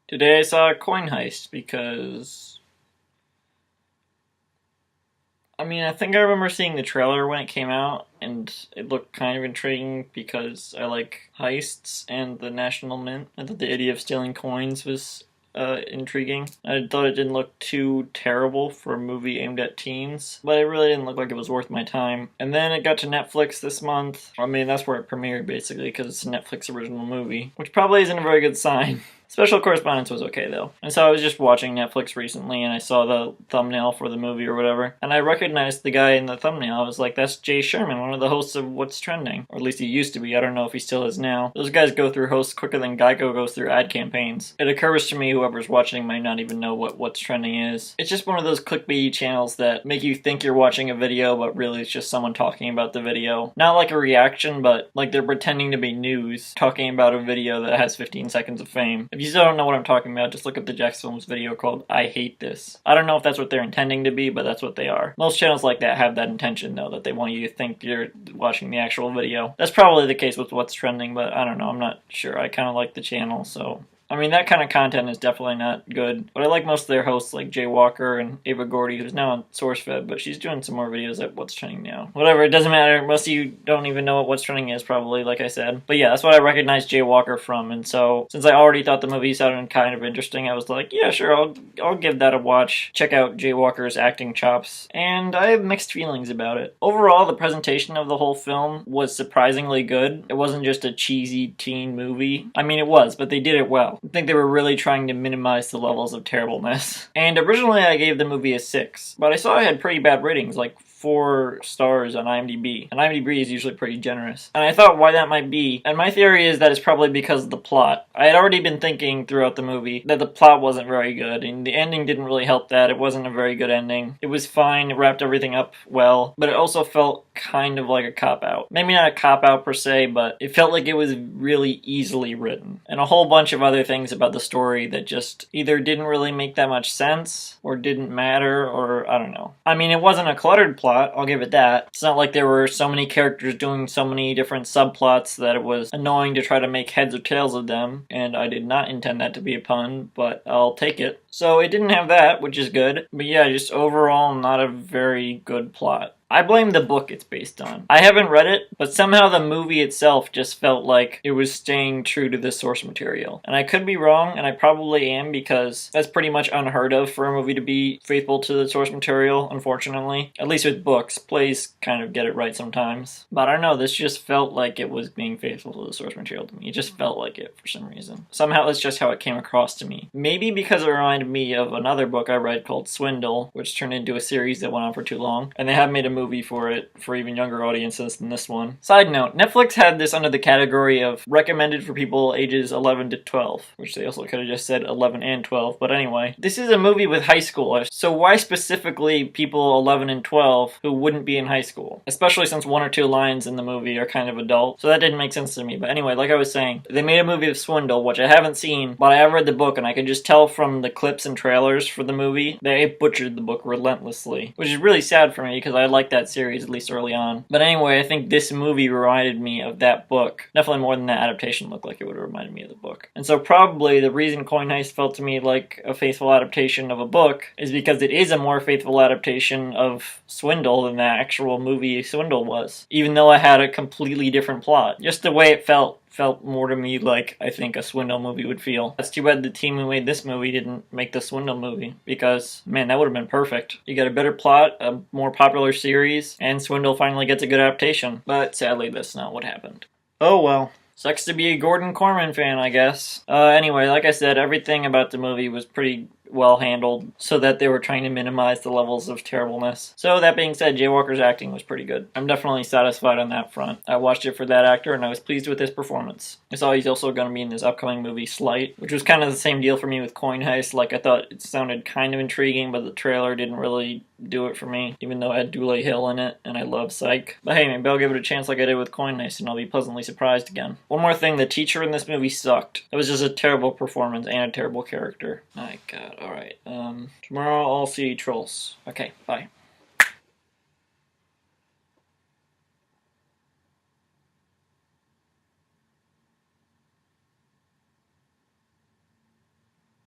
Today I saw Coin Heist because, I think I remember seeing the trailer when it came out, and it looked kind of intriguing because I like heists and the National Mint. I thought the idea of stealing coins was intriguing. I thought it didn't look too terrible for a movie aimed at teens, but it really didn't look like it was worth my time. And then it got to Netflix this month. That's where it premiered basically because it's a Netflix original movie, which probably isn't a very good sign. Special Correspondence was okay though. And so I was just watching Netflix recently and I saw the thumbnail for the movie or whatever, and I recognized the guy in the thumbnail. I was like, that's Jay Sherman, one of the hosts of What's Trending. Or at least he used to be. I don't know if he still is now. Those guys go through hosts quicker than Geico goes through ad campaigns. It occurs to me whoever's watching might not even know what What's Trending is. It's just one of those clickbaity channels that make you think you're watching a video, but really it's just someone talking about the video. Not like a reaction, but like they're pretending to be news, talking about a video that has 15 seconds of fame. If you still don't know what I'm talking about, just look up the Jax Films video called I Hate This. I don't know if that's what they're intending to be, but that's what they are. Most channels like that have that intention though, that they want you to think you're watching the actual video. That's probably the case with What's Trending, but I don't know, I'm not sure. I kind of like the channel, so that kind of content is definitely not good, but I like most of their hosts like Jay Walker and Ava Gordy, who's now on SourceFed, but she's doing some more videos at What's Trending now. Whatever, it doesn't matter. Most of you don't even know what What's Trending is, probably, like I said. But yeah, that's what I recognized Jay Walker from, and so since I already thought the movie sounded kind of interesting, I was like, yeah, sure, I'll give that a watch. Check out Jay Walker's acting chops, and I have mixed feelings about it. Overall, the presentation of the whole film was surprisingly good. It wasn't just a cheesy teen movie. It was, but they did it well. I think they were really trying to minimize the levels of terribleness. And originally I gave the movie a 6, but I saw it had pretty bad ratings, like 4 stars on IMDb. And IMDb is usually pretty generous. And I thought why that might be. And my theory is that it's probably because of the plot. I had already been thinking throughout the movie that the plot wasn't very good, and the ending didn't really help that. It wasn't a very good ending. It was fine, it wrapped everything up well, but it also felt kind of like a cop-out. Maybe not a cop-out per se, but it felt like it was really easily written. And a whole bunch of other things about the story that just either didn't really make that much sense, or didn't matter, or I don't know. It wasn't a cluttered plot, I'll give it that. It's not like there were so many characters doing so many different subplots that it was annoying to try to make heads or tails of them, and I did not intend that to be a pun, but I'll take it. So it didn't have that, which is good, but yeah, just overall not a very good plot. I blame the book it's based on. I haven't read it, but somehow the movie itself just felt like it was staying true to the source material. And I could be wrong, and I probably am, because that's pretty much unheard of for a movie to be faithful to the source material, unfortunately. At least with books. Plays kind of get it right sometimes. But I don't know, this just felt like it was being faithful to the source material to me. It just felt like it for some reason. Somehow that's just how it came across to me. Maybe because it reminded me of another book I read called Swindle, which turned into a series that went on for too long. And they have made a movie for it for even younger audiences than this one. Side note, Netflix had this under the category of recommended for people ages 11 to 12, which they also could have just said 11 and 12, but anyway. This is a movie with high schoolers, so why specifically people 11 and 12 who wouldn't be in high school? Especially since one or two lines in the movie are kind of adult, so that didn't make sense to me. But anyway, like I was saying, they made a movie of Swindle, which I haven't seen, but I have read the book, and I could just tell from the clips and trailers for the movie, they butchered the book relentlessly, which is really sad for me because I like that series, at least early on. But anyway, I think this movie reminded me of that book. Definitely more than that adaptation looked like it would have reminded me of the book. And so probably the reason Coin Heist felt to me like a faithful adaptation of a book is because it is a more faithful adaptation of Swindle than the actual movie Swindle was. Even though it had a completely different plot. Just the way it felt more to me like I think a Swindle movie would feel. It's too bad the team who made this movie didn't make the Swindle movie, because, man, that would have been perfect. You got a better plot, a more popular series, and Swindle finally gets a good adaptation. But sadly, that's not what happened. Oh well. Sucks to be a Gordon Corman fan, I guess. Anyway, like I said, everything about the movie was pretty well handled, so that they were trying to minimize the levels of terribleness. So that being said, Jay Walker's acting was pretty good. I'm definitely satisfied on that front. I watched it for that actor, and I was pleased with his performance. I saw he's also going to be in this upcoming movie, Slight, which was kind of the same deal for me with Coin Heist. Like, I thought it sounded kind of intriguing, but the trailer didn't really do it for me, even though it had Dule Hill in it, and I love Psych. But hey, maybe I'll give it a chance like I did with Coin Heist, and I'll be pleasantly surprised again. One more thing, the teacher in this movie sucked. It was just a terrible performance and a terrible character. My god, alright. Tomorrow I'll see Trolls. Okay, bye.